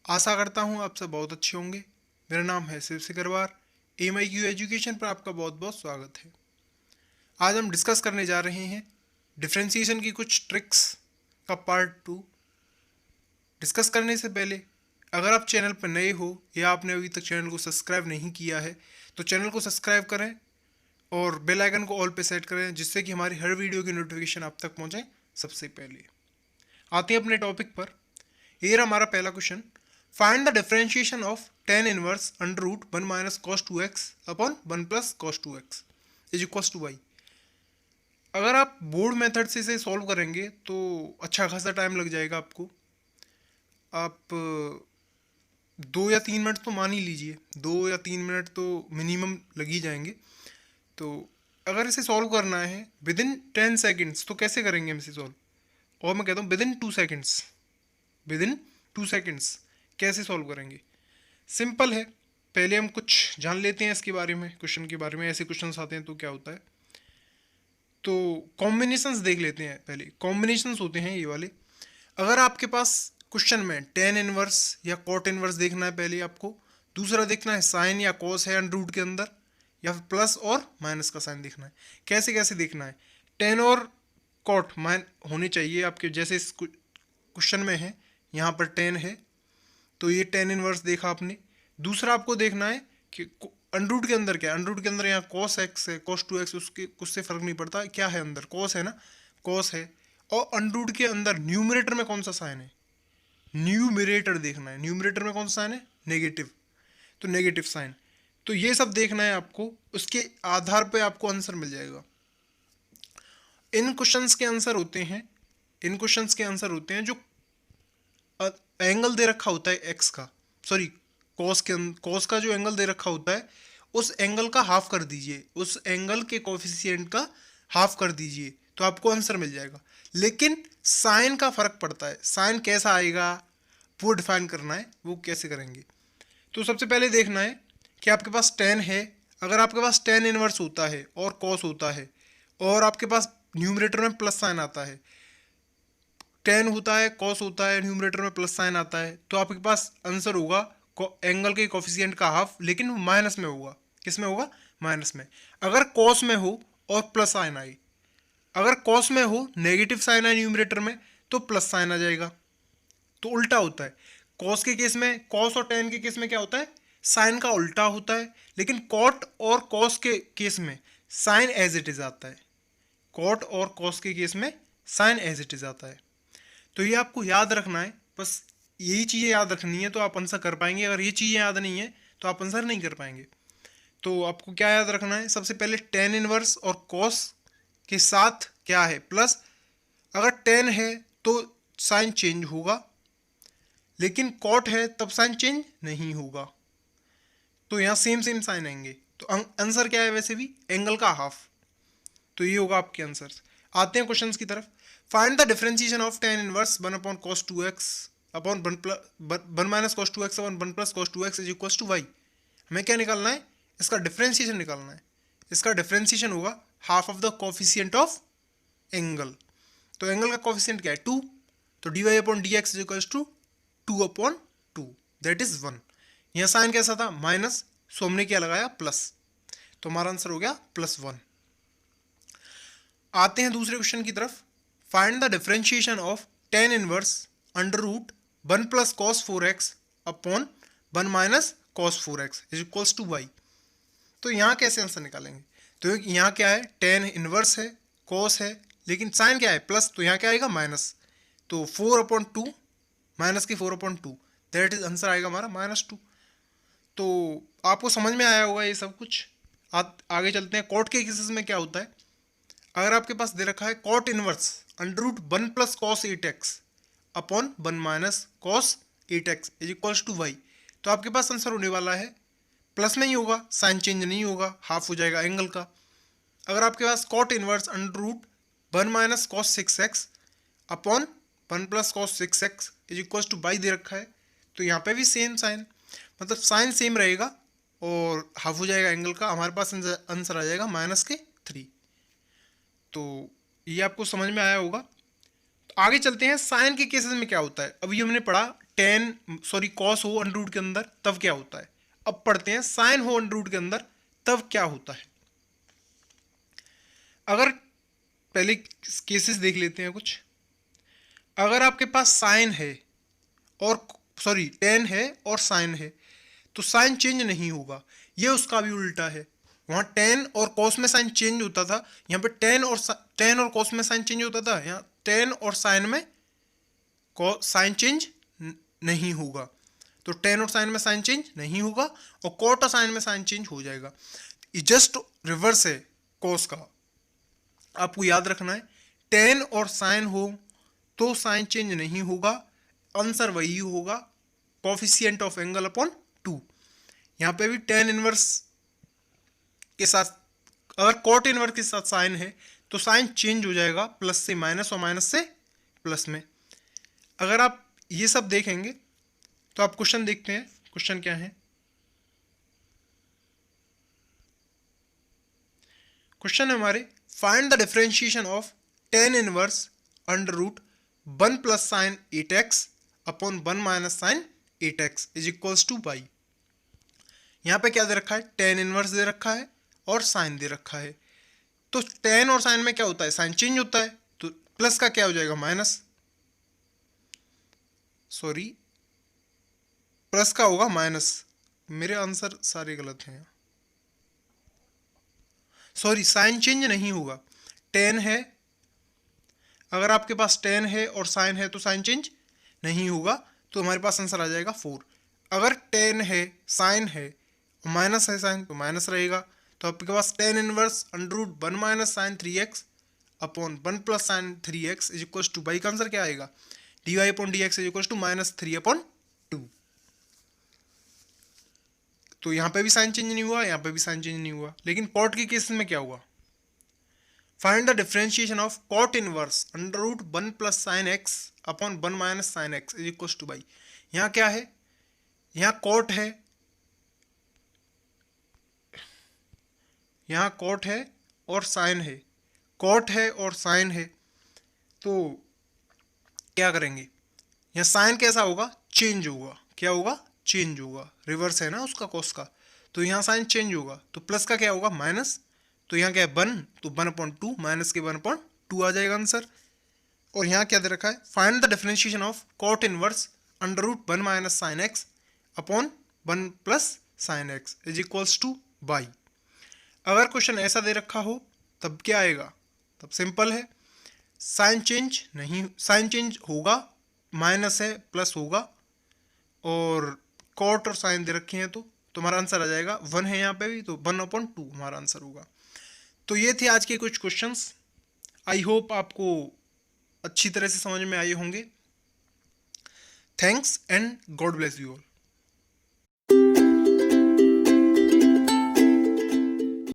आशा करता हूँ आप सब बहुत अच्छे होंगे। मेरा नाम है शिव सिकरवार। MIQ एजुकेशन पर आपका बहुत बहुत स्वागत है। आज हम डिस्कस करने जा रहे हैं डिफरेंशिएशन की कुछ ट्रिक्स का पार्ट 2। डिस्कस करने से पहले अगर आप चैनल पर नए हो या आपने अभी तक चैनल को सब्सक्राइब नहीं किया है तो चैनल को सब्सक्राइब करें और बेल आइकन को ऑल पे सेट करें, जिससे कि हमारी हर वीडियो की नोटिफिकेशन आप तक पहुंचे सबसे पहले। आते हैं अपने टॉपिक पर। ये रहा हमारा पहला question. Find the differentiation of tan inverse under root 1 minus cos 2x upon 1 plus cos 2x is equals to y। अगर आप बोर्ड मेथड से इसे सॉल्व करेंगे तो अच्छा खासा टाइम लग जाएगा आपको। आप 2 या 3 मिनट तो मान ही लीजिए, 2 या 3 मिनट तो मिनिमम लग ही जाएंगे। तो अगर इसे सॉल्व करना है विद इन 10 सेकेंड्स तो कैसे करेंगे हम इसे सॉल्व? और मैं कहता हूँ with in 2 seconds, with in 2 seconds कैसे सॉल्व करेंगे? सिंपल है। पहले हम कुछ जान लेते हैं इसके बारे में, क्वेश्चन के बारे में। ऐसे क्वेश्चंस आते हैं तो क्या होता है, तो कॉम्बिनेशंस देख लेते हैं। पहले कॉम्बिनेशंस होते हैं ये वाले। अगर आपके पास क्वेश्चन में tan इनवर्स या कॉट इनवर्स देखना है पहले आपको, दूसरा देखना है साइन या कॉस है अंडर रूट के अंदर, या फिर प्लस और माइनस का साइन देखना है। कैसे कैसे देखना है? tan और कॉट माइन होने चाहिए आपके, जैसे इस क्वेश्चन में है, यहाँ पर tan है तो ये tan इनवर्स देखा आपने। दूसरा आपको देखना है कि अंडर रूट के अंदर क्या है। अंडर रूट के अंदर यहाँ cos x है, cos 2x, उसके उससे फर्क नहीं पड़ता क्या है अंदर, cos है ना, cos है। और अंडर रूट के अंदर न्यूमरेटर में कौन सा साइन है, न्यूमरेटर देखना है। न्यूमरेटर में कौन सा साइन है? नेगेटिव, तो नेगेटिव साइन। तो ये सब देखना है आपको, उसके आधार पे आपको आंसर मिल जाएगा। इन क्वेश्चंस के आंसर होते हैं, इन क्वेश्चंस के आंसर होते हैं जो एंगल दे रखा होता है एक्स का, सॉरी कॉस का जो एंगल दे रखा होता है उस एंगल का हाफ कर दीजिए, उस एंगल के कोफिशिएंट का हाफ कर दीजिए तो आपको आंसर मिल जाएगा। लेकिन साइन का फर्क पड़ता है। साइन कैसा आएगा वो डिफाइन करना है, वो कैसे करेंगे? तो सबसे पहले देखना है कि आपके पास tan है। अगर आपके पास tan इनवर्स होता है और cos होता है और आपके पास न्यूमरेटर में प्लस साइन आता है, tan होता है, cos होता है, न्यूमरेटर में प्लस साइन आता है, तो आपके पास आंसर होगा एंगल के कोफिशिएंट का हाफ, लेकिन माइनस में होगा। किस में होगा? माइनस में। अगर cos में हो और प्लस साइन आई, अगर cos में हो नेगेटिव साइन आए न्यूमरेटर में तो प्लस साइन आ जाएगा। तो उल्टा होता है। cos के केस में, cos और tan के केस में क्या होता है? साइन का उल्टा होता है। लेकिन cot और cos के केस में साइन एज इट इज आता है। cot और cos के केस में साइन एज इट इज आता है। तो ये आपको याद रखना है, बस यही चीज़ें याद रखनी है तो आप आंसर कर पाएंगे। अगर ये चीज़ें याद नहीं है तो आप आंसर नहीं कर पाएंगे। तो आपको क्या याद रखना है? सबसे पहले tan इनवर्स और cos के साथ क्या है? प्लस। अगर tan है तो साइन चेंज होगा, लेकिन cot है तब साइन चेंज नहीं होगा। तो यहाँ सेम सेम साइन आएंगे। तो आंसर क्या है? वैसे भी एंगल का हाफ। तो ये होगा आपके आंसर। आते हैं क्वेश्चंस की तरफ। Find the differentiation of tan inverse 1 upon cos 2x upon 1 minus cos 2x upon 1 plus cos 2x is equal to y। हमें क्या निकालना है? इसका डिफरेंशिएशन निकालना है। इसका डिफरेंशिएशन होगा half of the coefficient of angle. तो एंगल का कोफिशिएंट क्या है? 2। तो dy upon d x is equal to 2 upon 2, that is 1। यहाँ साइन कैसा था? माइनस, सो हमने क्या लगाया? प्लस। तो हमारा आंसर हो गया +1। आते हैं दूसरे क्वेश्चन की तरफ। Find the differentiation of tan inverse under root 1 plus cos 4x upon 1 minus cos 4x is equals to y। तो यहाँ कैसे आंसर निकालेंगे? तो यहाँ क्या है? tan इनवर्स है, cos है, लेकिन साइन क्या है? प्लस, तो यहाँ क्या आएगा? माइनस। तो 4/2 माइनस की 4/2, दैट इज आंसर आएगा हमारा -2। तो आपको समझ में आया होगा ये सब कुछ। आगे चलते हैं। कॉट के केसेस में क्या होता है? अगर आपके पास दे रखा है cot inverse under root 1 plus cos 8x upon 1 minus cos 8x is equals to y, तो आपके पास आंसर होने वाला है प्लस में ही होगा, साइन चेंज नहीं होगा, हाफ हो जाएगा एंगल का। अगर आपके पास cot inverse under root 1 minus cos 6x upon 1 plus cos 6x is equals to y दे रखा है, तो यहाँ पे भी सेम साइन, मतलब साइन सेम रहेगा और हाफ हो जाएगा एंगल का। हमारे पास आंसर आ जाएगा -3। तो ये आपको समझ में आया होगा। तो आगे चलते हैं। साइन के केसेस में क्या होता है? अभी हमने पढ़ा कॉस हो अंडर रूट के अंदर तब क्या होता है। अब पढ़ते हैं साइन हो अंडर रूट के अंदर तब क्या होता है। अगर पहले केसेस देख लेते हैं कुछ। अगर आपके पास साइन है और टेन है और साइन है तो साइन चेंज नहीं होगा। ये उसका भी उल्टा है, वहाँ टेन और कॉस में साइन चेंज होता था, यहाँ पे टेन और कॉस में साइन चेंज होता था, यहाँ टेन और साइन में साइन चेंज नहीं होगा। तो टेन और साइन में साइन चेंज नहीं होगा और कॉट और साइन में साइन चेंज हो जाएगा। ये जस्ट रिवर्स है कॉस का। आपको याद रखना है टेन और साइन हो तो साइन चेंज नहीं होगा, आंसर वही होगा कोफिशिएंट ऑफ एंगल अपॉन 2। यहाँ पे भी टेन इनवर्स के साथ अगर कॉट इनवर्स के साथ साइन है तो साइन चेंज हो जाएगा प्लस से माइनस और माइनस से प्लस में। अगर आप ये सब देखेंगे तो आप क्वेश्चन देखते हैं। क्वेश्चन क्या है? क्वेश्चन है हमारे find the differentiation of tan inverse under root 1 plus sine 8x upon 1 minus sine 8x is equals to pi. यहाँ पे क्या दे रखा है? टेन इनवर्स दे रखा है और साइन दे रखा है। तो टेन और साइन में क्या होता है? साइन चेंज होता है, तो प्लस का क्या हो जाएगा? माइनस, प्लस का होगा माइनस। मेरे आंसर सारे गलत हैं। साइन चेंज नहीं होगा। टेन है, अगर आपके पास टेन है और साइन है तो साइन चेंज नहीं होगा, तो हमारे पास आंसर आ जाएगा 4। अगर टेन है, साइन है, माइनस है साइन तो माइनस रहेगा। तो आपके पास ten inverse under root 1 minus sine 3x upon 1 plus sine 3x is equal to y का आंसर क्या आएगा? dy upon dx is equal to minus 3 upon 2। तो यहाँ पे भी साइन चेंज नहीं हुआ, यहाँ पे भी साइन चेंज नहीं हुआ। लेकिन कॉट के केस में क्या हुआ? Find the differentiation of cot inverse under root 1 plus sine x upon 1 minus sine x is equal to by. यहाँ क्या है? यहाँ कॉट है, यहाँ कॉट है और साइन है, कॉट है और साइन है। तो क्या करेंगे? यहाँ साइन कैसा होगा? चेंज होगा। क्या होगा? चेंज होगा। रिवर्स है ना उसका कॉस का, तो यहाँ साइन चेंज होगा। तो प्लस का क्या होगा? माइनस। तो यहाँ क्या है? 1, तो 1/2 माइनस के 1/2 आ जाएगा आंसर। और यहाँ क्या दे रखा है? Find the differentiation of cot inverse under root 1 minus sine x upon 1 plus sine x is equals to by. अगर क्वेश्चन ऐसा दे रखा हो तब क्या आएगा? तब सिंपल है, साइन चेंज होगा, माइनस है प्लस होगा, और कॉट और साइन दे रखे हैं तो हमारा आंसर आ जाएगा 1 है यहाँ पे भी, तो 1/2 हमारा आंसर होगा। तो ये थे आज के कुछ क्वेश्चंस। आई होप आपको अच्छी तरह से समझ में आए होंगे। Thanks and God bless you all.